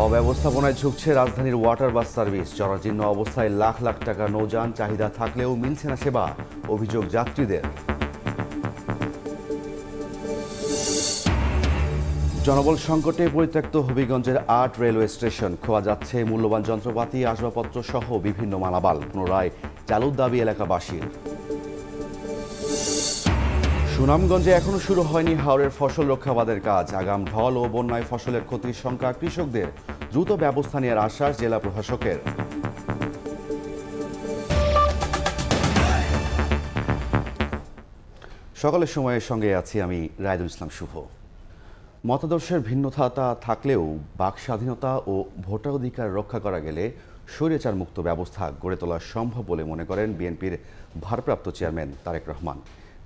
অব্যবস্থাপনায় ঝুঁকছে রাজধানীর water bus service. জরাজীর্ণ অবস্থায় লাখ লাখ টাকা নৌযান, চাহিদা থাকলেও মিলছে না সেবা, অভিযোগ যাত্রীদের। জনবল সংকটে পরিত্যক্ত হবিগঞ্জের ৮ রেলওয়ে স্টেশন। খোয়া যাচ্ছে মূল্যবান যন্ত্রপাতি, আসবাবপত্র সহ বিভিন্ন মালামাল। পুনরায় চালুর দাবি এলাকাবাসীর। সুনামগঞ্জে এখনো শুরু হয়নি হাওরের ফসল রক্ষাবাদের কাজ। আগাম ঢল ও বন্যায় ফসলের ক্ষতির শঙ্কা কৃষকদের, দ্রুত ব্যবস্থা নেওয়ার আশ্বাস জেলা প্রশাসকের। সকালের সময়ের সঙ্গে আছি আমি রায়দুল ইসলাম শুভ। মতাদর্শের ভিন্নতা থাকলেও বাক স্বাধীনতা ও ভোটাধিকার রক্ষা করা গেলে স্বৈরাচার মুক্ত ব্যবস্থা গড়ে তোলা সম্ভব বলে মনে করেন বিএনপির ভারপ্রাপ্ত চেয়ারম্যান তারেক রহমান।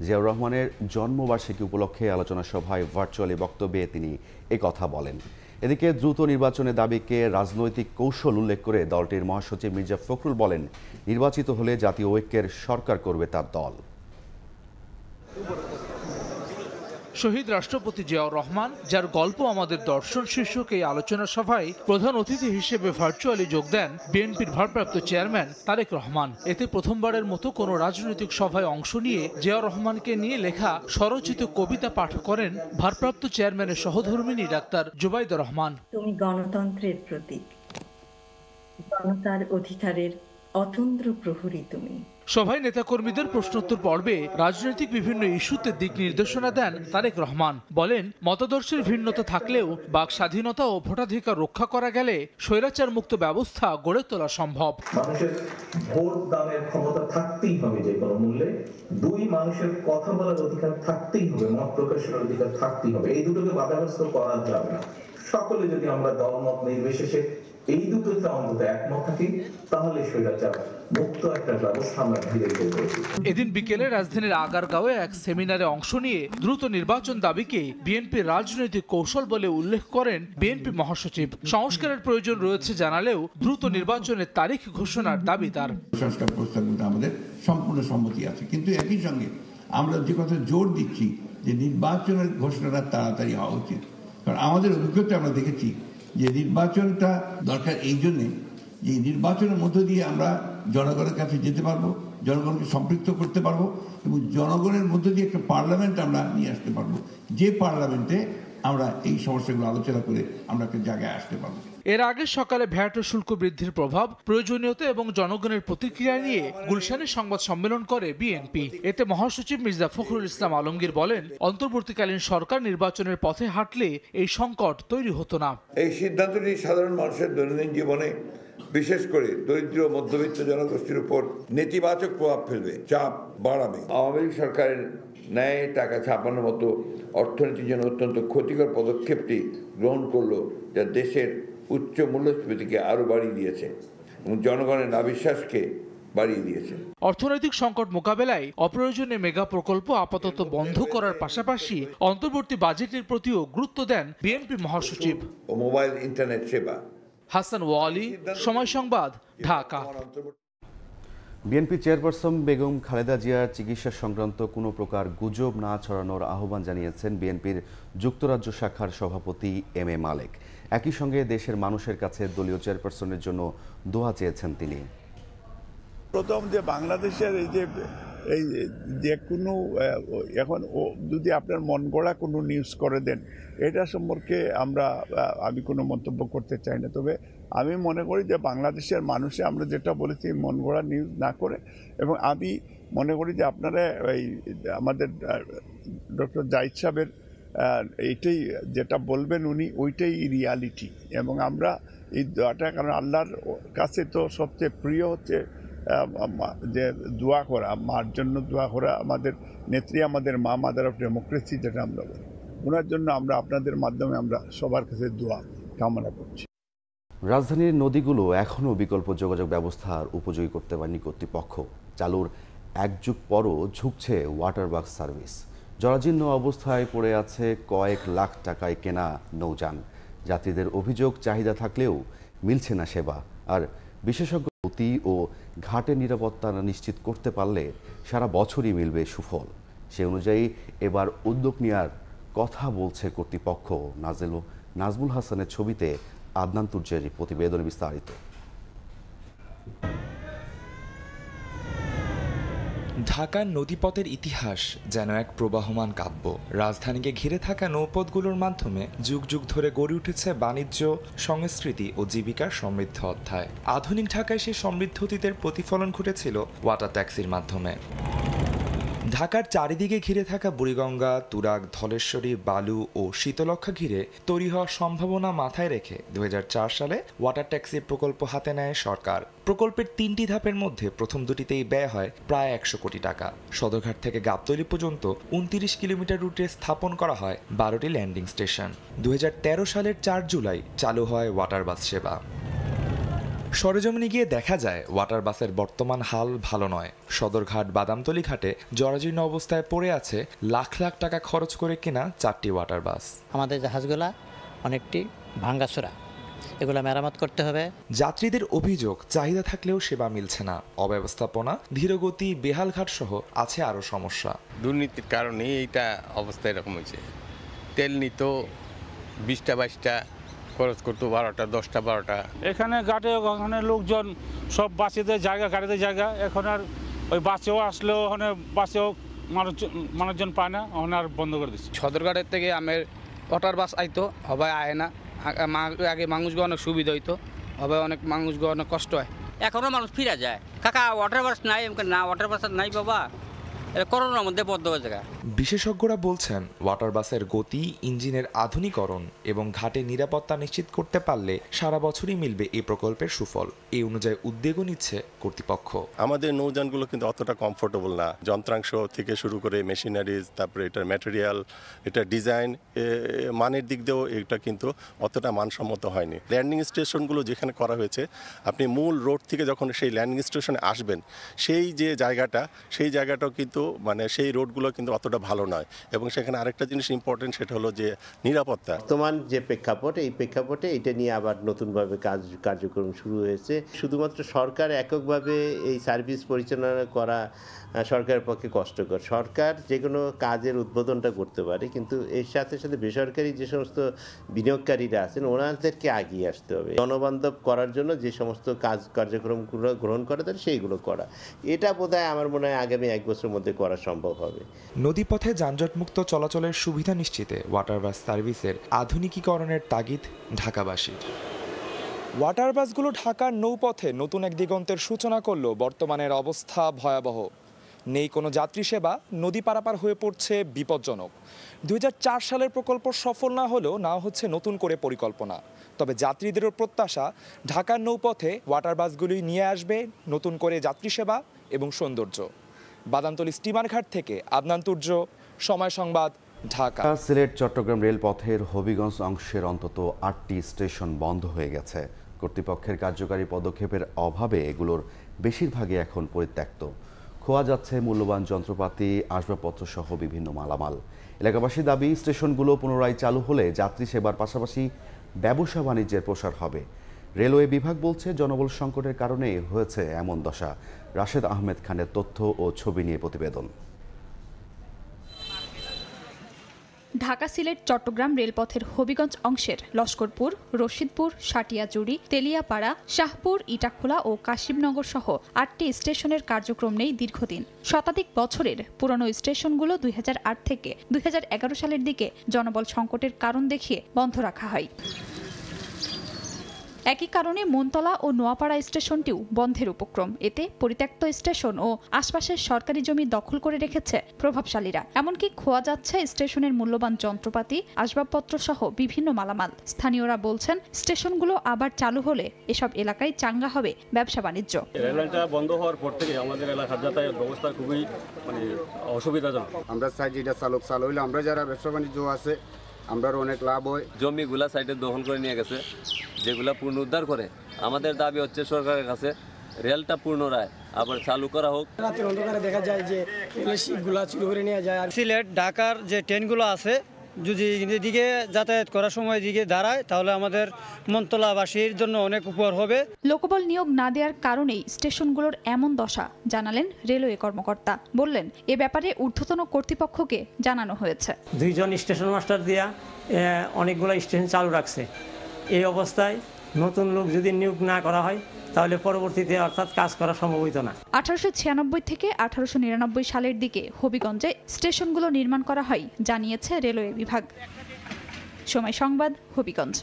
জিয়াউর রহমানের জন্মবার্ষিকী উপলক্ষে আলোচনা সভায় ভার্চুয়ালি বক্তব্যে তিনি কথা বলেন। এদিকে দ্রুত নির্বাচনের দাবিকে রাজনৈতিক কৌশল উল্লেখ করে দলটির মহাসচিব মির্জা ফখরুল বলেন, নির্বাচিত হলে জাতীয় ঐক্যের সরকার করবে তার দল। শহীদ রাষ্ট্রপতি জিয়াউর রহমান, যার গল্প আমাদের দর্শন শীর্ষক এই আলোচনা সভায় প্রধান অতিথি হিসেবে ভার্চুয়ালি যোগ দেন বিএনপির ভারপ্রাপ্ত চেয়ারম্যান তারেক রহমান। এতে প্রথমবারের মতো কোনো রাজনৈতিক সভায় অংশ নিয়ে জিয়াউর রহমানকে নিয়ে লেখা স্বরচিত কবিতা পাঠ করেন ভারপ্রাপ্ত চেয়ারম্যানের সহধর্মিণী ডাক্তার জুবাইদা রহমান। তুমি গণতন্ত্রের প্রতীক, জনতার অধিকারের অতন্দ্র প্রহরী তুমি। সভায় নেতাকর্মীদের প্রশ্নোত্তর পর্বে রাজনৈতিক বিভিন্ন ইস্যুতে দিক নির্দেশনা দেন তারেক রহমান। বলেন, মতাদর্শের ভিন্নতা থাকলেও বাক স্বাধীনতা ও ভোটাধিকার রক্ষা করা গেলে স্বৈরাচার মুক্ত ব্যবস্থা গড়ে তোলা সম্ভব। মানুষের ভোট দানের ক্ষমতা থাকতেই হবে যে কোনো মূল্যে, দুই মানুষের কথা বলার অধিকার থাকতেই হবে, মত প্রকাশের অধিকার থাকতেই হবে। এই দুটোকে বাধাগ্রস্ত করা যাবে না। সকলে যদি আমরা দলমত নির্বিশেষে এই দুটোতে অন্তত একমত থাকি, তাহলে স্বৈরাচার মুক্ত একটা ব্যবস্থা আমরা ধীরে ধীরে। এদিন বিকেলে রাজধানীর আগারগাঁওয়ে এক সেমিনারে অংশ নিয়ে দ্রুত নির্বাচন দাবিকে বিএনপির রাজনৈতিক কৌশল বলে উল্লেখ করেন বিএনপি মহাসচিব। সংস্কারের প্রয়োজন রয়েছে জানালেও দ্রুত নির্বাচনের তারিখ ঘোষণার দাবি তার। সংস্কার প্রস্তাবগুলো আমাদের সম্পূর্ণ সম্মতি আছে, কিন্তু একই সঙ্গে আমরা যে কথা জোর দিচ্ছি যে নির্বাচনের ঘোষণাটা তাড়াতাড়ি হওয়া উচিত। কারণ আমাদের অভিজ্ঞতা আমরা দেখেছি যে নির্বাচনটা দরকার এই জন্যে যে নির্বাচনের মধ্য দিয়ে আমরা জনগণের কাছে যেতে পারবো, জনগণকে সম্পৃক্ত করতে পারবো এবং জনগণের মধ্য দিয়ে একটা পার্লামেন্ট আমরা নিয়ে আসতে পারবো, যে পার্লামেন্টে আমরা এই সমস্যাগুলো আলোচনা করে আমরা একটা জায়গায় আসতে পারবো। এর আগে সকালে ভ্যাট ও শুল্ক বৃদ্ধির প্রভাব, প্রয়োজনীয়তা এবং জনগণের প্রতিক্রিয়া নিয়ে গুলশানে সংবাদ সম্মেলন করে বিএনপি। এতে মহাসচিব মির্জা ফখরুল ইসলাম আলমগীর বলেন, অন্তর্বর্তীকালীন সরকার নির্বাচনের পথে হাঁটলে এই সংকট তৈরি হতো না। এই সিদ্ধান্তটি সাধারণ মানুষের দৈনন্দিন জীবনে, বিশেষ করে দরিদ্র মধ্যবিত্ত জনগোষ্ঠীর উপর নেতিবাচক প্রভাব ফেলবে, চাপ বাড়াবে। আওয়ামী লীগ সরকারের ন্যায় টাকা ছাপানোর মতো অর্থনীতির জন্য অত্যন্ত ক্ষতিকর পদক্ষেপটি গ্রহণ করলো, যা দেশের উচ্চ মূল্যস্ফীতিকে আরো বাড়িয়ে দিয়েছে এবং জনগণের অবিশ্বাসকে বাড়িয়ে দিয়েছে। অর্থনৈতিক সংকট মোকাবেলায় অপ্রয়োজনীয় মেগা প্রকল্প আপাতত বন্ধ করার পাশাপাশি অন্তর্বর্তী বাজেটের প্রতিও গুরুত্ব দেন বিএনপি মহাসচিব। ও মোবাইল ইন্টারনেট সেবা। হাসান ওয়ালি, সময় সংবাদ, ঢাকা। বিএনপি চেয়ারপারসন বেগম খালেদা জিয়ার চিকিৎসা সংক্রান্ত কোনো প্রকার গুজব না ছড়ানোর আহ্বান জানিয়েছেন বিএনপির যুক্তরাজ্য শাখার সভাপতি এম এ মালেক। একই সঙ্গে দেশের মানুষের কাছে দলীয় চেয়ারপারসনের জন্য দোয়া চেয়েছেন তিনি। প্রথম যে বাংলাদেশের এই যে কোনো এখন যদি আপনার মন গড়া কোনো নিউজ করে দেন, এটা সম্পর্কে আমি কোনো মন্তব্য করতে চাই না। তবে আমি মনে করি যে বাংলাদেশের মানুষে আমরা যেটা বলেছি মন গড়া নিউজ না করে, এবং আমি মনে করি যে আপনারা এই আমাদের ডক্টর জাহিদ সাহেবের এইটাই যেটা বলবেন উনি ওইটাই রিয়ালিটি, এবং আমরা এই দোয়াটা, কারণ আল্লাহর কাছে তো সবচেয়ে প্রিয় হচ্ছে যে দোয়া করা, মার জন্য দোয়া করা। আমাদের নেত্রী, আমাদের মা, মাদার অফ ডেমোক্রেসি যেটা আমরা বলি, ওনার জন্য আমরা আপনাদের মাধ্যমে আমরা সবার কাছে দোয়া কামনা করছি। রাজধানীর নদীগুলো এখনও বিকল্প যোগাযোগ ব্যবস্থার উপযোগী করতে পারেনি কর্তৃপক্ষ। চালুর এক যুগ পরও ঝুঁকছে ওয়াটার বাস সার্ভিস। জরাজীর্ণ অবস্থায় পড়ে আছে কয়েক লাখ টাকায় কেনা নৌযান। যাত্রীদের অভিযোগ, চাহিদা থাকলেও মিলছে না সেবা। আর বিশেষজ্ঞ গতি ও ঘাটের নিরাপত্তা নিশ্চিত করতে পারলে সারা বছরই মিলবে সুফল। সে অনুযায়ী এবার উদ্যোগ নেওয়ার কথা বলছে কর্তৃপক্ষ। নাজমুল হাসানের ছবিতে আদনান তুর্যের প্রতিবেদনে বিস্তারিত। ঢাকার নদীপথের ইতিহাস যেন এক প্রবাহমান কাব্য। রাজধানীকে ঘিরে থাকা নৌপথগুলোর মাধ্যমে যুগ যুগ ধরে গড়ে উঠেছে বাণিজ্য, সংস্কৃতি ও জীবিকার সমৃদ্ধ অধ্যায়। আধুনিক ঢাকায় সেই সমৃদ্ধ অতীতের প্রতিফলন ঘটেছিল ওয়াটার ট্যাক্সির মাধ্যমে। ঢাকার চারিদিকে ঘিরে থাকা বুড়িগঙ্গা, তুরাগ, ধলেশ্বরী, বালু ও শীতলক্ষা ঘিরে তৈরি হওয়ার সম্ভাবনা মাথায় রেখে ২০০৪ সালে ওয়াটার ট্যাক্সি প্রকল্প হাতে নেয় সরকার। প্রকল্পের ৩টি ধাপের মধ্যে প্রথম দুটিতেই ব্যয় হয় প্রায় ১০০ কোটি টাকা। সদরঘাট থেকে গাবতলী পর্যন্ত ২৯ কিলোমিটার রুটে স্থাপন করা হয় ১২টি ল্যান্ডিং স্টেশন। ২০১৩ সালের ৪ জুলাই চালু হয় ওয়াটার বাস সেবা। সরেজমিনে গিয়ে দেখা যায় ওয়াটার বাসের বর্তমান হাল ভালো নয়। সদরঘাট বাদামতলী ঘাটে জরাজীর্ণ অবস্থায় পড়ে আছে লাখ লাখ টাকা খরচ করে কেনা 4টি ওয়াটার বাস। আমাদের জাহাজগুলা অনেকটি ভাঙ্গাচোরা, এগুলো মেরামত করতে হবে। যাত্রীদের অভিযোগ, চাহিদা থাকলেও সেবা মিলছে না, অব্যবস্থাপনা, ধীরগতি, বেহালঘাট সহ আছে আরও সমস্যা। দুর্নীতির কারণে এইটা অবস্থা এরকম হয়েছে। তেল নিত 20টা 22টা, খরচ করতো 12টা 10টা 12টা। এখানে ঘাটে ওখানে লোকজন সব বাসেতে জায়গা, গাড়িতে জায়গা। এখন আর ওই বাসেও আসলেও ওখানে বাসেও মানুষজন পায় না, ওখানে আর বন্ধ করে দিচ্ছে। সদরঘাটের থেকে আমার ওয়াটার বাস আইতো, হবে আয় না। আগে মানুষগুলো অনেক সুবিধা হইতো, হবে অনেক মানুষগুলো অনেক কষ্ট হয়। এখনও মানুষ ফিরে যায়, কাকা ওয়াটার বাস নাই, না ওয়াটার বাস নাই বাবা, করোনার মধ্যে বদ্ধ হয়ে যায়। বিশেষজ্ঞরা বলছেন ওয়াটার বাসের গতি, ইঞ্জিনের আধুনিকরণ এবং ঘাটে নিরাপত্তা নিশ্চিত করতে পারলে সারা বছরই মিলবে এই প্রকল্পের সুফল। এই অনুযায়ী উদ্যোগও নিচ্ছে কর্তৃপক্ষ। আমাদের নৌযানগুলো কিন্তু অতটা কমফোর্টেবল না। যন্ত্রাংশ থেকে শুরু করে মেশিনারিজ, তারপরে এটার ম্যাটেরিয়াল, এটার ডিজাইন, মানের দিক দিয়েও এটা কিন্তু অতটা মানসম্মত হয়নি। ল্যান্ডিং স্টেশনগুলো যেখানে করা হয়েছে, আপনি মূল রোড থেকে যখন সেই ল্যান্ডিং স্টেশনে আসবেন, সেই যে জায়গাটা, সেই জায়গাটাও কিন্তু মানে সেই রোডগুলো কিন্তু অতটা ভালো নয়। এবং সেখানে আরেকটা জিনিস ইম্পর্টেন্ট, সেটা হলো যে নিরাপত্তা। বর্তমান যে প্রেক্ষাপট, এই প্রেক্ষাপটে এটা নিয়ে আবার নতুনভাবে কার্যক্রম শুরু হয়েছে। শুধুমাত্র সরকার এককভাবে এই সার্ভিস পরিচালনা করা সরকারের পক্ষে কষ্টকর। সরকার যে কোনো কাজের উদ্বোধনটা করতে পারে, কিন্তু এর সাথে সাথে বেসরকারি যে সমস্ত বিনিয়োগকারীরা আছেন ওনাদেরকে এগিয়ে আসতে হবে। জনবান্ধব করার জন্য যে সমস্ত কার্যক্রমগুলো গ্রহণ করা যায় সেইগুলো করা, এটা বোধহয় আমার মনে হয় আগামী 1 বছরের মধ্যে করা সম্ভব হবে। নদীপথে যানজটমুক্ত চলাচলের সুবিধা নিশ্চিতে ওয়াটার বাস সার্ভিসের আধুনিকীকরণের তাগিদ ঢাকাবাসীর। ওয়াটার বাসগুলো ঢাকার নৌপথে নতুন এক দিগন্তের সূচনা করলেও বর্তমানের অবস্থা ভয়াবহ। নেই কোনো যাত্রী সেবা, নদী পারাপার হয়ে পড়ছে বিপজ্জনক। ২০০৪ সালের প্রকল্প সফল না হলেও না হচ্ছে নতুন করে পরিকল্পনা। তবে যাত্রীদেরও প্রত্যাশা, ঢাকার নৌপথে ওয়াটার বাসগুলি নিয়ে আসবে নতুন করে যাত্রী সেবা এবং সৌন্দর্য। বাদামতলী স্টিমার ঘাট থেকে আদনান তুর্য, সময় সংবাদ, ঢাকা। সিলেট চট্টগ্রাম রেলপথের হবিগঞ্জ অংশের অন্তত 8টি স্টেশন বন্ধ হয়ে গেছে। কর্তৃপক্ষের কার্যকারী পদক্ষেপের অভাবে এগুলোর বেশিরভাগই এখন পরিত্যক্ত। খোয়া যাচ্ছে মূল্যবান যন্ত্রপাতি, আসবাবপত্র সহ বিভিন্ন মালামাল। এলাকাবাসীর দাবি, স্টেশনগুলো পুনরায় চালু হলে যাত্রী সেবার পাশাপাশি ব্যবসা বাণিজ্যের প্রসার হবে। রেলওয়ে বিভাগ বলছে জনবল সংকটের কারণে হয়েছে এমন দশা। রাশেদ আহমেদ খানের তথ্য ও ছবি নিয়ে প্রতিবেদন। ঢাকা সিলেট চট্টগ্রাম রেলপথের হবিগঞ্জ অংশের লস্করপুর, রশিদপুর, সাটিয়াজুড়ি, তেলিয়াপাড়া, শাহপুর, ইটাখোলা ও কাশিমনগর সহ 8টি স্টেশনের কার্যক্রম নেই দীর্ঘদিন। শতাধিক বছরের পুরনো স্টেশনগুলো 2008 থেকে 2011 সালের দিকে জনবল সংকটের কারণ দেখিয়ে বন্ধ রাখা হয়। একই কারণে মনতলা ও নোয়াপাড়া স্টেশনটিও বন্ধের উপক্রম। এতে পরিত্যক্ত স্টেশন ও আশপাশের সরকারি জমি দখল করে রেখেছে প্রভাবশালীরা। এমনকি খোয়া যাচ্ছে স্টেশনের মূল্যবান যন্ত্রপাতি, আসবাবপত্র সহ বিভিন্ন মালামাল। স্থানীয়রা বলছেন, স্টেশনগুলো আবার চালু হলে এসব এলাকায় চাঙ্গা হবে ব্যবসা বাণিজ্য। রেললাইনটা বন্ধ হওয়ার পর থেকে আমাদের এলাকার যাতায়াত ব্যবস্থা খুবই অসুবিধাজনক। আমরা চাই যে এটা চালু হইলে আমরা যারা ব্যবসা বাণিজ্য আছে আমরা অনেক লাভ হয়। জমিগুলা সাইডে দখল করে নিয়ে গেছে, যেগুলা পুনরুদ্ধার করে। আমাদের দাবি হচ্ছে সরকারের কাছে রেলটা পুনরায় আবার চালু করা হোক। রাতের অন্ধকারে দেখা যায় যে রেলের শিটগুলা চুরি করে নিয়ে যায়। আর সিলেট ঢাকার যে ট্রেনগুলো আছে যদি এদিকে যাতায়াত করার সময় দিকে দাঁড়ায় তাহলে আমাদের মনতলাবাসীর জন্য অনেক উপকার হবে। লোকবল নিয়োগ না দেওয়ার কারণেই স্টেশনগুলোর এমন দশা জানালেন রেলওয়ে কর্মকর্তা। বললেন, এ ব্যাপারে ঊর্ধ্বতন কর্তৃপক্ষকে জানানো হয়েছে। 2 জন স্টেশন মাস্টার দিয়া অনেকগুলো স্টেশন চালু রাখছে, এই অবস্থায় নতুন লোক যদি নিয়োগ না করা হয় তাহলে পরবর্তীতে অর্থাৎ কাজ করা সম্ভব হইতো না। 1896 থেকে 1899 সালের দিকে হবিগঞ্জে স্টেশনগুলো নির্মাণ করা হয় জানিয়েছে রেলওয়ে বিভাগ। সময় সংবাদ, হবিগঞ্জ।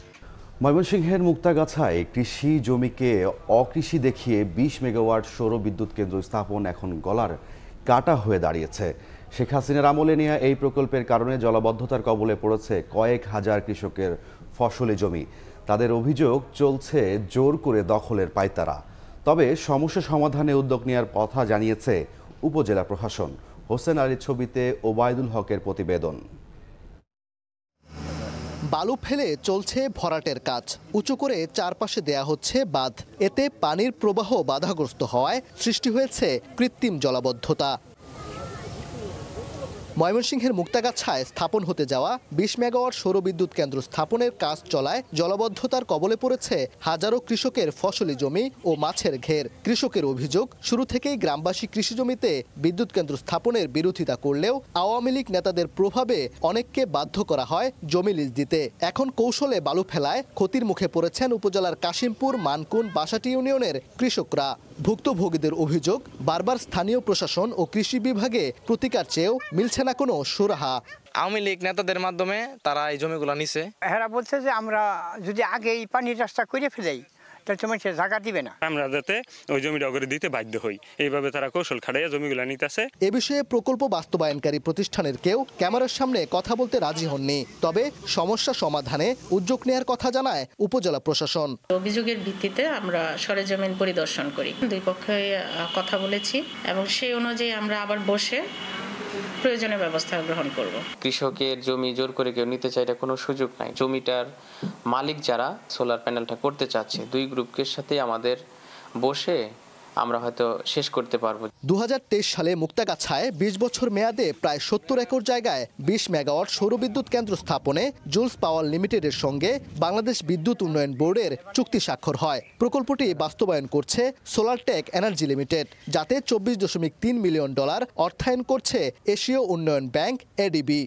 ময়মনসিংহের মুক্তাগাছায় কৃষি জমিকে অকৃষি দেখিয়ে 20 মেগাওয়াট সৌর বিদ্যুৎ কেন্দ্র স্থাপন এখন গলার কাটা হয়ে দাঁড়িয়েছে। শেখ হাসিনার আমলে নেওয়া এই প্রকল্পের কারণে জলাবদ্ধতার কবলে পড়েছে কয়েক হাজার কৃষকের ফসলি জমি। তাদের অভিযোগ চলছে জোর করে দখলের পায়তারা। তবে সমস্যা সমাধানে উদ্যোগ নেওয়ার কথা জানিয়েছে উপজেলা প্রশাসন। হোসেন আলীর ছবিতে ওবায়দুল হকের প্রতিবেদন। বালু ফেলে চলছে ভরাটের কাজ। উঁচু করে চারপাশে দেয়া হচ্ছে বাঁধ। এতে পানির প্রবাহ বাধাগ্রস্ত হওয়ায় সৃষ্টি হয়েছে কৃত্রিম জলাবদ্ধতা। ময়মনসিংহের মুক্তাগাছায় স্থাপন হতে যাওয়া 20 মেগাওয়াট সৌর বিদ্যুৎ কেন্দ্র স্থাপনের কাজ চলায় জলাবদ্ধতার কবলে পড়েছে হাজারো কৃষকের ফসলি জমি ও মাছের ঘের। কৃষকের অভিযোগ, শুরু থেকেই গ্রামবাসী কৃষি জমিতে বিদ্যুৎ কেন্দ্র স্থাপনের বিরোধিতা করলেও আওয়ামী লীগ নেতাদের প্রভাবে অনেককে বাধ্য করা হয় জমি লিজ দিতে। এখন কৌশলে বালু ফেলায় ক্ষতির মুখে পড়েছেন উপজেলার কাশিমপুর, মানকুন, বাসাটি ইউনিয়নের কৃষকরা। ভুক্তভোগীদের অভিযোগ, বারবার স্থানীয় প্রশাসন ও কৃষি বিভাগে প্রতিকার চেয়েও মিলছে না কোনো সুরাহা। আওয়ামী লীগ নেতাদের মাধ্যমে তারা এই জমিগুলো নিছে। এরা বলছে যে আমরা যদি আগে এই পানির রাস্তা করে ফেলাই তাহলে তোমার সে জায়গা দিবে না, আমরা যাতে ওই জমিটা করে দিতে বাধ্য হই। এইভাবে তারা কৌশল খাটাইয়া জমিগুলো নিতেছে। এ বিষয়ে প্রকল্প বাস্তবায়নকারী প্রতিষ্ঠানের কেউ ক্যামেরার সামনে কথা বলতে রাজি হননি। তবে সমস্যা সমাধানে উদ্যোগ নেওয়ার কথা জানায় উপজেলা প্রশাসন। অভিযোগের ভিত্তিতে আমরা সরেজমিন পরিদর্শন করি, দুই পক্ষে কথা বলেছি এবং সেই অনুযায়ী আমরা আবার বসে প্রয়োজনীয় ব্যবস্থা গ্রহণ করব। কৃষকের জমি জোর করে কেউ নিতে চায়, এটা কোনো সুযোগ নাই। জমিটার মালিক যারা সোলার প্যানেলটা করতে চাচ্ছে, দুই গ্রুপের সাথে আমাদের বসে আমরা হয়তো শেষ করতে পারবো। 2023 সালে মুক্তাগাছায় 20 বছর মেয়াদে প্রায় 70 একর জায়গায় 20 মেগাওয়াট সৌরবিদ্যুৎ কেন্দ্র স্থাপনে জুলস পাওয়ার লিমিটেডের সঙ্গে বাংলাদেশ বিদ্যুৎ উন্নয়ন বোর্ডের চুক্তি স্বাক্ষর হয়। প্রকল্পটি বাস্তবায়ন করছে সোলার টেক এনার্জি লিমিটেড, যাতে $24.3 মিলিয়ন অর্থায়ন করছে এশীয় উন্নয়ন ব্যাংক এডিবি।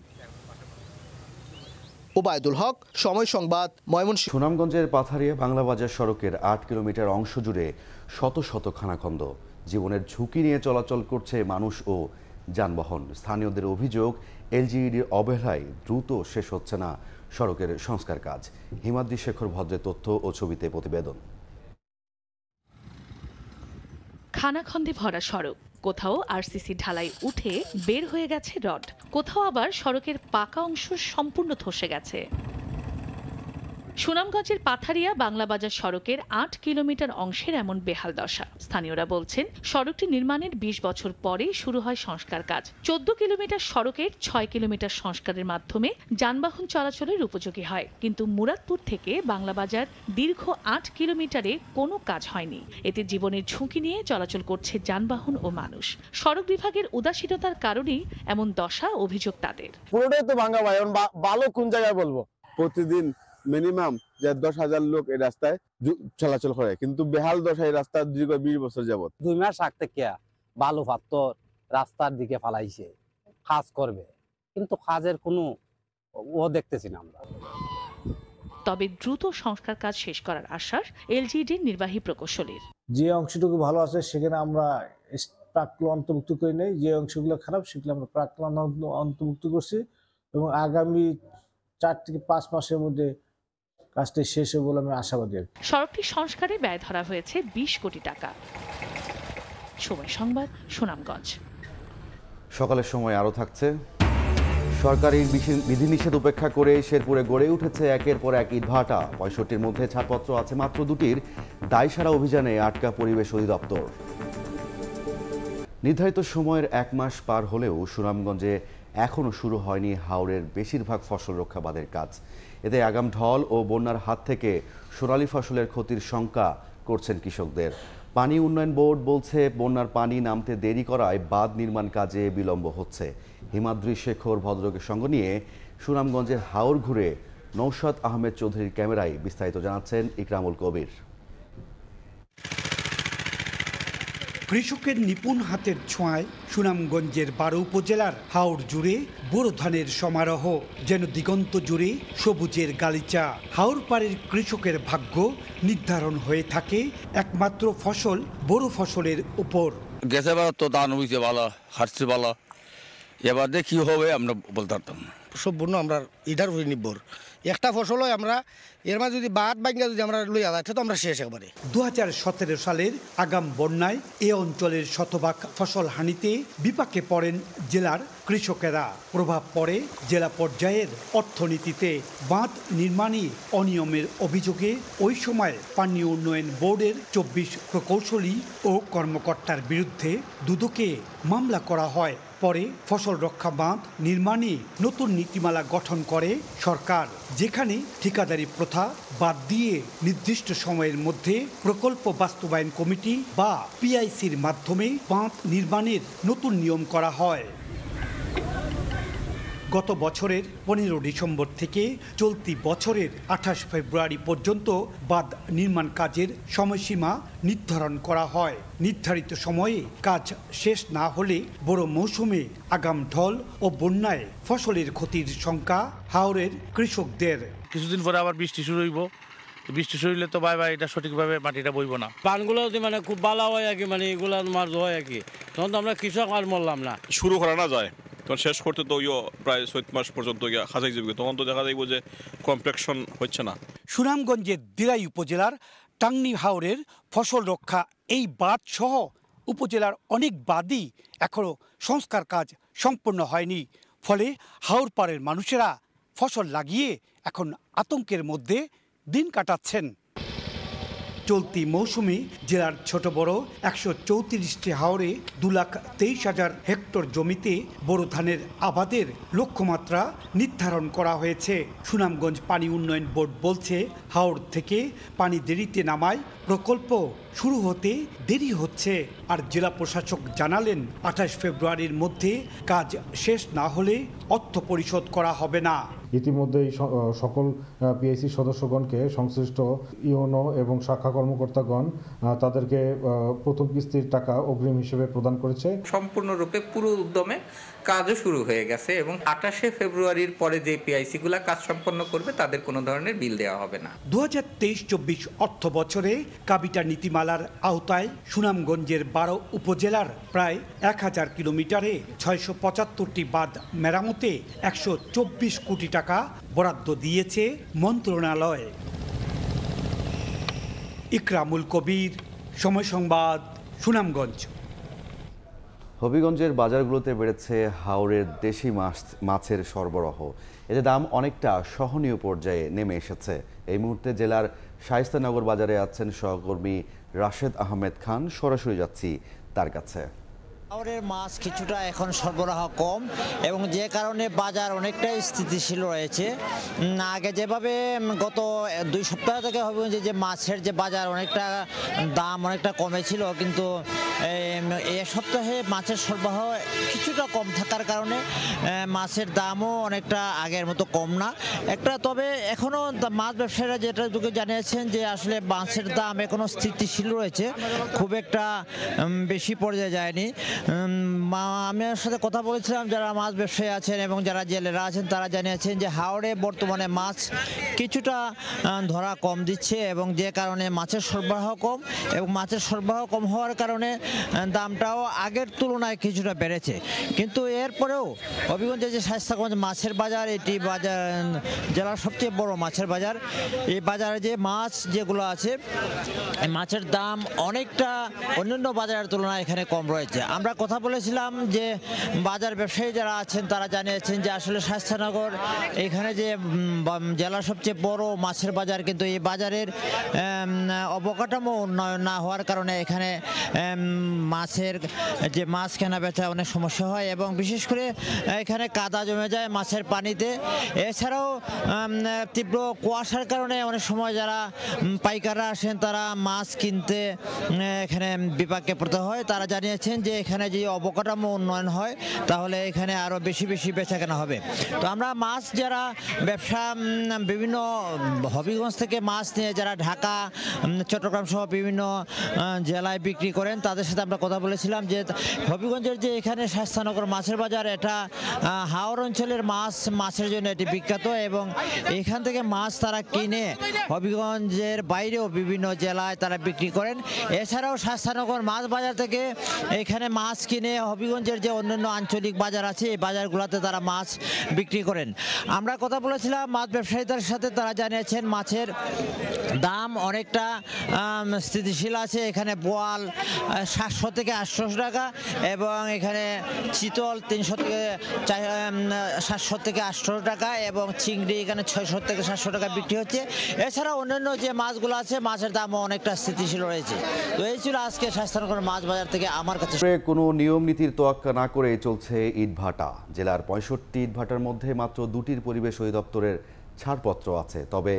ওবায়দুল হক, সময় সংবাদ, ময়মনসিংহ। সুনামগঞ্জের পাথারিয়া বাংলা বাজার সড়কের 8 কিলোমিটার অংশ জুড়ে শত শত খানাখন্দ। জীবনের ঝুঁকি নিয়ে চলাচল করছে মানুষ ও যানবাহন। স্থানীয়দের অভিযোগ, এলজিইডির অবহেলায় দ্রুত শেষ হচ্ছে না সড়কের সংস্কার কাজ। হিমাদ্রি শেখর ভদ্রের তথ্য ও ছবিতে প্রতিবেদন। খানাখন্দে ভরা সড়ক, কোথাও আরসিসি ঢালাই উঠে বের হয়ে গেছে রড, কোথাও আবার সড়কের পাকা অংশ সম্পূর্ণ ধসে গেছে। সুনামগঞ্জের পাথারিয়া বাংলা বাজার সড়কের 8 কিলোমিটার অংশের এমন বেহাল দশা। স্থানীয়রা বলছেন, সড়কটি নির্মাণের 20 বছর পরেই শুরু হয় সংস্কার কাজ। 14 কিলোমিটার সড়কের 6 কিলোমিটার সংস্কারের মাধ্যমে যানবাহন চলাচলের উপযোগী হয়, কিন্তু মুরাদপুর থেকে বাংলা বাজার দীর্ঘ 8 কিলোমিটারে কোনো কাজ হয়নি। এতে জীবনের ঝুঁকি নিয়ে চলাচল করছে যানবাহন ও মানুষ। সড়ক বিভাগের উদাসীনতার কারণেই এমন দশা অভিযোগ তাদের। পুরোটাই তো ভাঙা ভাই, ভালো কোন জায়গায় বলবো? প্রতিদিন মিনিমাম 10,000 লোক এই রাস্তায় চলাচল করে, কিন্তু বেহাল দশা এই রাস্তা দীর্ঘ 20 বছর যাবত। 2 মাস আগ থেকে বালু পাথর রাস্তার দিকে ফালাইছে, কাজ করবে, কিন্তু কাজের কোনো দেখতেছি না আমরা। তবে দ্রুত সংস্কার কাজ শেষ করার আশ্বাস এলজিইডির নির্বাহী প্রকৌশলীর। যে অংশটুকু ভালো আছে সেখানে আমরা প্রাক্কলন অন্তর্ভুক্ত করি নাই, যে অংশগুলো খারাপ সেগুলো আমরা প্রাক্কলন অন্তর্ভুক্ত করছি এবং আগামী 4 থেকে 5 মাসের মধ্যে কাজটি শেষ হবে বলে আমি আশাবাদী। সড়কটি সংস্কারে ব্যয় ধরা হয়েছে 20 কোটি টাকা। সময় সংবাদ, সুনামগঞ্জ। সকালের সময় আরও থাকছে। সরকারি বিধিনিষেধ উপেক্ষা করে শেরপুরে গড়ে উঠেছে একের পর এক ইটভাটা। 65-র মধ্যে ছাড়পত্র আছে মাত্র 2টির। দায়সারা অভিযানে আটকা পরিবেশ অধিদপ্তর। নির্ধারিত সময়ের 1 মাস পার হলেও সুনামগঞ্জে এখনও শুরু হয়নি হাওরের বেশিরভাগ ফসল রক্ষা বাঁধের কাজ। এতে আগাম ঢল ও বন্যার হাত থেকে সোনালী ফসলের ক্ষতির শঙ্কা করছেন কৃষকদের। পানি উন্নয়ন বোর্ড বলছে, বন্যার পানি নামতে দেরি করায় বাঁধ নির্মাণ কাজে বিলম্ব হচ্ছে। হিমাদ্রি শেখর ভদ্রকে সঙ্গ নিয়ে সুনামগঞ্জের হাওর ঘুরে নৌশাদ আহমেদ চৌধুরীর ক্যামেরায় বিস্তারিত জানাচ্ছেন ইকরামুল কবির। কৃষকের নিপুণ হাতের ছোঁয়ায় সুনামগঞ্জের 12 উপজেলার হাওড় জুড়ে বোরো ধানের সমারোহ, যেন দিগন্ত জুড়ে সবুজের গালিচা। হাওড় পাড়ের কৃষকের ভাগ্য নির্ধারণ হয়ে থাকে একমাত্র ফসল বোরো ফসলের উপর। গেছে বার তো ধান হয়েছে ভালো, হারছে ভালো, এবার কি হবে আমরা বলতে পারতাম না। সম্পূর্ণ আমরা ইটার উপরে নির্ভর। একটা ফসল হয় আমরা এর মাঝে যদি বাদ ভাঙ্গা যদি আমরা লইয়া যাই তো আমরা শেষ একবারে। 2017 সালের আগাম বন্যায় এ অঞ্চলের শতভাগ ফসল হানিতে বিপাকে পড়েন জেলার কৃষকেরা। প্রভাব পড়ে জেলা পর্যায়ের অর্থনীতিতে। বাঁধ নির্মাণে অনিয়মের অভিযোগে ওই সময় পানি উন্নয়ন বোর্ডের 24 প্রকৌশলী ও কর্মকর্তার বিরুদ্ধে দুদকে মামলা করা হয়। পরে ফসল রক্ষা বাঁধ নির্মাণে নতুন নীতিমালা গঠন করে সরকার, যেখানে ঠিকাদারি প্রথা বাদ দিয়ে নির্দিষ্ট সময়ের মধ্যে প্রকল্প বাস্তবায়ন কমিটি বা পিআইসির মাধ্যমে বাঁধ নির্মাণের নতুন নিয়ম করা হয়। গত বছরের 15 ডিসেম্বর থেকে চলতি বছরের 28 ফেব্রুয়ারি পর্যন্ত বাঁধ নির্মাণ কাজের সময়সীমা নির্ধারণ করা হয়। নির্ধারিত সময়ে কাজ শেষ না হলে বড় মৌসুমে আগাম ঢল ও বন্যায় ফসলের ক্ষতির শঙ্কা হাওরের কৃষকদের। কিছুদিন পরে আবার বৃষ্টি শুরু হইব, বৃষ্টি শুরু হইলে তো ভাই এটা সঠিকভাবে মাটিটা বইব না। পানগুলো মানে খুব ভালো হয় আর কি, মানে এগুলো মাছ হয় আর কি, তখন তো আমরা কৃষক আর মরলাম না। শুরু করা না যায় তখন শেষ করতে তো প্রায় 7 মাস পর্যন্ত খাজাই যাবে, তখন তো দেখা যাইব যে কমপ্লেকশন হচ্ছে না। সুনামগঞ্জের দিরাই উপজেলার টাংনি হাওরের ফসল রক্ষা এই বাঁধ সহ উপজেলার অনেক বাঁধই এখনও সংস্কার কাজ সম্পন্ন হয়নি। ফলে হাওর পাড়ের মানুষেরা ফসল লাগিয়ে এখন আতঙ্কের মধ্যে দিন কাটাচ্ছেন। চলতি মৌসুমে জেলার ছোট বড় 134টি হাওরে 2,23,000 হেক্টর জমিতে বোরো ধানের আবাদের লক্ষ্যমাত্রা নির্ধারণ করা হয়েছে। সুনামগঞ্জ পানি উন্নয়ন বোর্ড বলছে, হাওড় থেকে পানি দেরিতে নামায় প্রকল্প শুরু হতে দেরি হচ্ছে। আর জেলা প্রশাসক জানালেন, 28 ফেব্রুয়ারির মধ্যে কাজ শেষ না হলে অর্থ পরিশোধ করা হবে না। ইতিমধ্যে সকল পিআইসি সদস্যগণকে সংশ্লিষ্ট ইউনো এবং শাখা কর্মকর্তাগণ তাদেরকে প্রথম কিস্তির টাকা অগ্রিম হিসেবে প্রদান করেছে। সম্পূর্ণরূপে পুরো উদ্যমে কাজও শুরু হয়ে গেছে এবং 28 ফেব্রুয়ারির পরে যে পিআইসিগুলো কাজ সম্পন্ন করবে তাদের কোনো ধরনের বিল দেওয়া হবে না। 2023-24 অর্থ বছরে কাবিটা নীতিমালার আওতায় সুনামগঞ্জের 12 উপজেলার প্রায় 1000 কিলোমিটারে 675টি বাঁধ মেরামতে 124 কোটি টাকা বরাদ্দ দিয়েছে মন্ত্রণালয়। ইকরামুল কবির, সময় সংবাদ, সুনামগঞ্জ। হবিগঞ্জের বাজারগুলোতে বেড়েছে হাওরের দেশি মাছের সরবরাহ। এতে দাম অনেকটা সহনীয় পর্যায়ে নেমে এসেছে। এই মুহূর্তে জেলার শায়েস্তানগর বাজারে আছেন সহকর্মী রাশেদ আহমেদ খান। সরাসরি যাচ্ছি তার কাছে। হাওরের মাছ কিছুটা এখন সরবরাহ কম এবং যে কারণে বাজার অনেকটাই স্থিতিশীল রয়েছে। আগে যেভাবে গত 2 সপ্তাহ থেকে হবিগঞ্জে যে মাছের যে বাজার অনেকটা দাম অনেকটা কমেছিল, কিন্তু এ সপ্তাহে মাছের সরবরাহ কিছুটা কম থাকার কারণে মাছের দামও অনেকটা আগের মতো কম না একটা। তবে এখনও মাছ ব্যবসায়ীরা যেটা জানিয়েছেন যে আসলে মাছের দাম এখনও স্থিতিশীল রয়েছে, খুব একটা বেশি পর্যায়ে যায়নি। আমি ওর সাথে কথা বলেছিলাম যারা মাছ ব্যবসায়ী আছেন এবং যারা জেলেরা আছেন, তারা জানিয়েছেন যে হাওড়ে বর্তমানে মাছ কিছুটা ধরা কম দিচ্ছে এবং যে কারণে মাছের সরবরাহ কম এবং মাছের সরবরাহ কম হওয়ার কারণে দামটাও আগের তুলনায় কিছুটা বেড়েছে। কিন্তু এরপরেও হবিগঞ্জের যে শায়েস্তাগঞ্জ মাছের বাজার, এটি বাজার জেলার সবচেয়ে বড় মাছের বাজার। এই বাজারে যে মাছ যেগুলো আছে, এই মাছের দাম অনেকটা অন্যান্য বাজারের তুলনায় এখানে কম রয়েছে। আমরা কথা বলেছিলাম যে বাজার ব্যবসায়ী যারা আছেন তারা জানিয়েছেন যে আসলে শায়েস্তানগর এখানে যে জেলার সবচেয়ে বড় মাছের বাজার, কিন্তু এই বাজারের অবকাঠামো উন্নয়ন না হওয়ার কারণে এখানে মাছের যে মাছ কেনা বেচা অনেক সমস্যা হয় এবং বিশেষ করে এখানে কাদা জমে যায় মাছের পানিতে। এছাড়াও তীব্র কুয়াশার কারণে অনেক সময় যারা পাইকাররা আসেন তারা মাছ কিনতে এখানে বিপাকে পড়তে হয়। তারা জানিয়েছেন যে এখানে এখানে যে অবকাঠামো উন্নয়ন হয় তাহলে এখানে আরও বেশি বেশি বেচাকেনা হবে। তো আমরা মাছ যারা ব্যবসা বিভিন্ন হবিগঞ্জ থেকে মাছ নিয়ে যারা ঢাকা চট্টগ্রাম সহ বিভিন্ন জেলায় বিক্রি করেন তাদের সাথে আমরা কথা বলেছিলাম যে হবিগঞ্জের যে এখানে শাস্তানগর মাছের বাজার এটা হাওড় অঞ্চলের মাছের জন্য এটি বিখ্যাত এবং এখান থেকে মাছ তারা কিনে হবিগঞ্জের বাইরেও বিভিন্ন জেলায় তারা বিক্রি করেন। এছাড়াও শাস্তানগর মাছ বাজার থেকে এখানে মাছ কিনে হবিগঞ্জের যে অন্যান্য আঞ্চলিক বাজার আছে এই বাজারগুলোতে তারা মাছ বিক্রি করেন। আমরা কথা বলেছিলাম মাছ ব্যবসায়ীদের সাথে, তারা জানিয়েছেন মাছের দাম অনেকটা স্থিতিশীল আছে। এখানে বোয়াল 700 থেকে 800 টাকা এবং এখানে চিতল 300 থেকে 700 থেকে 800 টাকা এবং চিংড়ি এখানে 600 থেকে 700 টাকা বিক্রি হচ্ছে। এছাড়া অন্যান্য যে মাছগুলো আছে মাছের দামও অনেকটা স্থিতিশীল রয়েছে। তো এই ছিল আজকে শাস্তানগর মাছ বাজার থেকে আমার কাছে। কোনো নিয়ম নীতির তোয়াক্কা না করে চলছে ইটভাটা। জেলার 65 ইটভাটার মধ্যে মাত্র 2টির পরিবেশ অধিদপ্তরের ছাড়পত্র আছে, তবে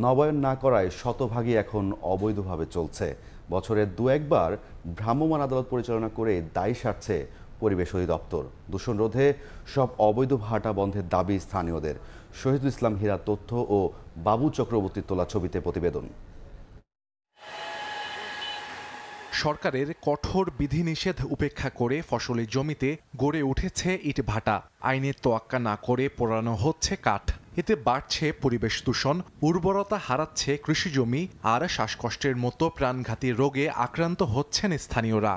নবায়ন না করায় শতভাগই এখন অবৈধভাবে চলছে। বছরে 2-1 ভ্রাম্যমাণ আদালত পরিচালনা করে দায় সারছে পরিবেশ অধিদপ্তর। দূষণ রোধে সব অবৈধ ভাটা বন্ধের দাবি স্থানীয়দের। শহীদুল ইসলাম হীরার তথ্য ও বাবু চক্রবর্তীর তোলা ছবিতে প্রতিবেদন। সরকারের কঠোর বিধিনিষেধ উপেক্ষা করে ফসলি জমিতে গড়ে উঠেছে ইটভাটা। আইনের তোয়াক্কা না করে পোড়ানো হচ্ছে কাঠ। এতে বাড়ছে পরিবেশ দূষণ, উর্বরতা হারাচ্ছে কৃষিজমি আর শ্বাসকষ্টের মতো প্রাণঘাতী রোগে আক্রান্ত হচ্ছেন স্থানীয়রা।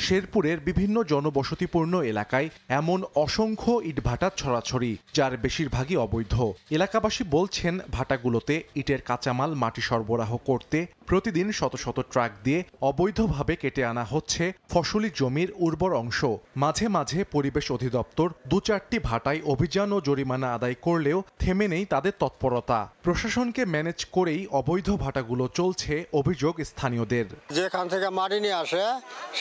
শেরপুরের বিভিন্ন জনবসতিপূর্ণ এলাকায় এমন অসংখ্য ইটভাটা ছড়াছড়ি, যার বেশিরভাগই অবৈধ। এলাকাবাসী বলছেন ভাটাগুলোতে ইটের কাঁচামাল মাটি সরবরাহ করতে প্রতিদিন শত শত ট্রাক দিয়ে অবৈধভাবে কেটে আনা হচ্ছে ফসলি জমির উর্বর অংশ। মাঝে মাঝে পরিবেশ অধিদপ্তর 2-4টি ভাটায় অভিযান ও জরিমানা আদায় করলেও থেমে নেই তাদের তৎপরতা। প্রশাসনকে ম্যানেজ করেই অবৈধ ভাটাগুলো চলছে অভিযোগ স্থানীয়দের। যেখান থেকে মাটি নিয়ে আসে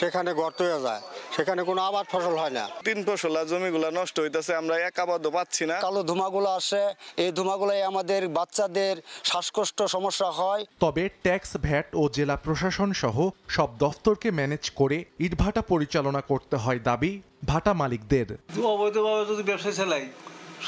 সেখানে গর্ত হয়ে যায়, সেখানে কোনো আবাদ ফসল হয় না। 3 ফসলা জমিগুলো নষ্ট হইতেছে, আমরা এক আবাদও পাচ্ছি না। কালো ধোঁয়াগুলো আসে, এই ধোঁয়াগুলোই আমাদের বাচ্চাদের শ্বাসকষ্ট সমস্যা হয়। তবে ট্যাক্স, ভ্যাট ও জেলা প্রশাসন সহ সব দফতরকে ম্যানেজ করে ইটভাটা পরিচালনা করতে হয় দাবি ভাটা মালিকদের। অবৈধভাবে যদি ব্যবসা চালাই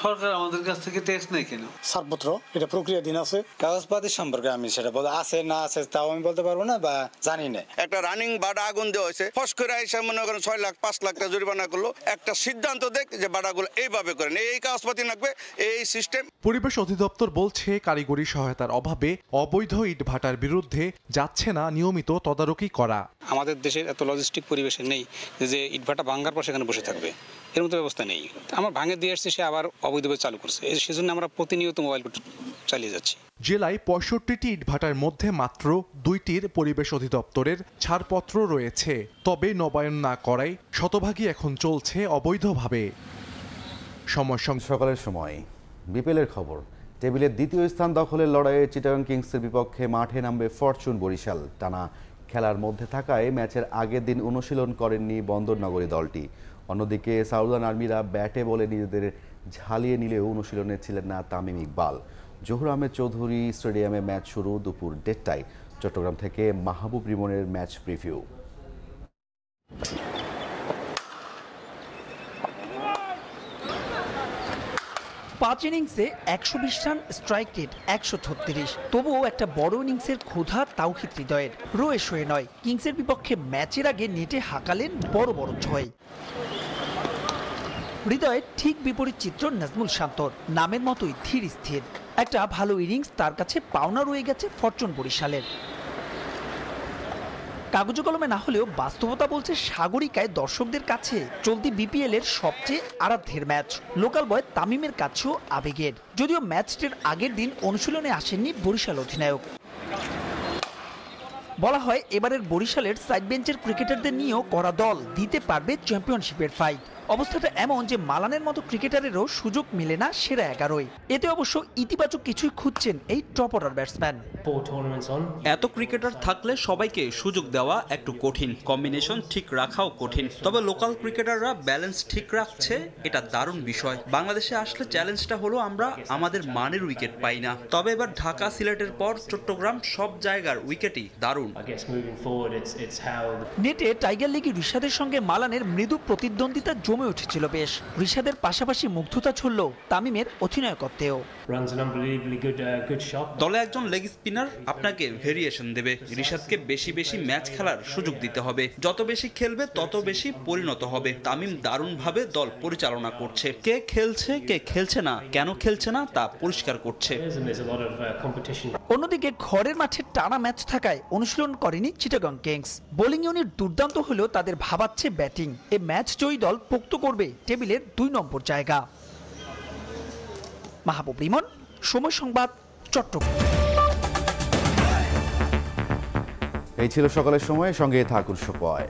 সরকার আমাদের কাছ থেকে ট্যাক্স নেই কেন? ছাড়পত্র এটা প্রক্রিয়াধীন আছে। কাগজপাতি সম্পর্কে আমি সেটা বলতে আছে না আছে তাও আমি বলতে পারবো না বা জানি না। একটা রানিং বাড়া আগুন দেওয়া হয়েছে, ফস করে এসে মনে করেন 6 লাখ 5 লাখ টাকা জরিমানা করলো। একটা সিদ্ধান্ত দেখ যে বাড়াগুলো এইভাবে করেন, এই কাগজপাতি লাগবে, এই সিস্টেম। পরিবেশ অধিদপ্তর বলছে কারিগরি সহায়তার অভাবে অবৈধ ইটভাটার বিরুদ্ধে যাচ্ছে না নিয়মিত তদারকি করা। আমাদের দেশের এত লজিস্টিক পরিবেশে নেই যে ইটভাটা ভাঙার পর সেখানে বসে থাকবে, এর মতো ব্যবস্থা নেই। আমার ভাঙে দিয়ে আসছে, সে আবার অবৈধভাবে চালু করছে, সেজন্য আমরা প্রতিনিয়ত মোবাইল চালিয়ে যাচ্ছি। জেলায় 65টি ইটভাটার মধ্যে মাত্র 2টির পরিবেশ অধিদপ্তরের ছাড়পত্র রয়েছে, তবে নবায়ন না করায় শতভাগই এখন চলছে অবৈধভাবে। সকালের সময় বিপিএলের খবর। টেবিলের 2য় স্থান দখলের লড়াইয়ে চিটাগং কিংসের বিপক্ষে মাঠে নামবে ফরচুন বরিশাল। টানা খেলার মধ্যে থাকায় ম্যাচের আগের দিন অনুশীলন করেননি বন্দরনগরী দলটি। অন্যদিকে সাউদার্ন আর্মিরা ব্যাটে বলে নিজেদের ঝালিয়ে নিলেও অনুশীলনে ছিলেন না তামিম ইকবাল। জহুর আহমেদ চৌধুরী স্টেডিয়ামে ম্যাচ শুরু দুপুর 1টায়। চট্টগ্রাম থেকে মাহবুব রিমনের ম্যাচ প্রিভিউ। 5 ইনিংসে 120 রান, স্ট্রাইক রেট 136। তবুও একটা বড় ইনিংসের ক্ষুধা তাওহিদ হৃদয়ের। রোয়ে শোয়ে নয়, কিংসের বিপক্ষে ম্যাচের আগে নেটে হাঁকালেন বড় বড় ছয়। হৃদয়ের ঠিক বিপরীত চিত্র নাজমুল শান্তর, নামের মতোই ধীর স্থির। একটা ভালো ইনিংস তার কাছে পাওনা রয়ে গেছে ফরচুন বরিশালের। কাগজে কলমে না হলেও বাস্তবতা বলছে সাগরিকায় দর্শকদের কাছে চলতি বিপিএল এর সবচেয়ে আরাধ্যের ম্যাচ। লোকাল বয় তামিমের কাছেও আবেগের। যদিও ম্যাচটির আগের দিন অনুশীলনে আসেননি বরিশাল অধিনায়ক। বলা হয় এবারের বরিশালের সাইড বেঞ্চের ক্রিকেটারদের নিয়েও করা দল দিতে পারবে চ্যাম্পিয়নশিপের ফাইট। অবস্থাটা এমন যে মালানের মতো ক্রিকেটারেরও সুযোগ মিলে না সেরা 11-য়। এতে অবশ্য ইতিবাচক কিছুই খুঁজছেন এই টপ অর্ডার ব্যাটসম্যান। এত ক্রিকেটার থাকলে সবাইকে সুযোগ দেওয়া একটু কঠিন, কম্বিনেশন ঠিক রাখাও কঠিন। তবে লোকাল ক্রিকেটাররা ব্যালেন্স ঠিক রাখছে, এটা দারুণ বিষয়। বাংলাদেশে আসলে চ্যালেঞ্জটা হলো আমরা আমাদের মানের উইকেট পাই না। তবে এবার ঢাকা, সিলেটের পর চট্টগ্রাম সব জায়গার উইকেটই দারুণ। নেটে টাইগার লিগে রিশাদের সঙ্গে মালানের মৃদু প্রতিদ্বন্দ্বিতা জমে উঠেছিল বেশ। রিশাদের পাশাপাশি মুগ্ধতা ছড়ল তামিমের অধিনায়কত্বেও। দলে একজন লেগ স্পিনার আপনাকে ভেরিয়েশন দেবে। রিশাদকে বেশি বেশি ম্যাচ খেলার সুযোগ দিতে হবে। যত বেশি খেলবে তত বেশি পরিণত হবে। তামিম দারুণভাবে দল পরিচালনা করছে। কে খেলছে কে খেলছে না, কেন খেলছে না তা পরিষ্কার করছে। অন্যদিকে ঘরের মাঠে টানা ম্যাচ থাকায় অনুশীলন করেনি চিটাগং কিংস। বোলিং ইউনিট দুর্দান্ত হলেও তাদের ভাবাচ্ছে ব্যাটিং। এ ম্যাচ জয়ী দল পোক্ত করবে টেবিলের 2 নম্বর জায়গা। মাহবুব রিমন, সময় সংবাদ, চট্টগ্রাম। এই ছিল সকালের সময়, সঙ্গে থাকুন সময়।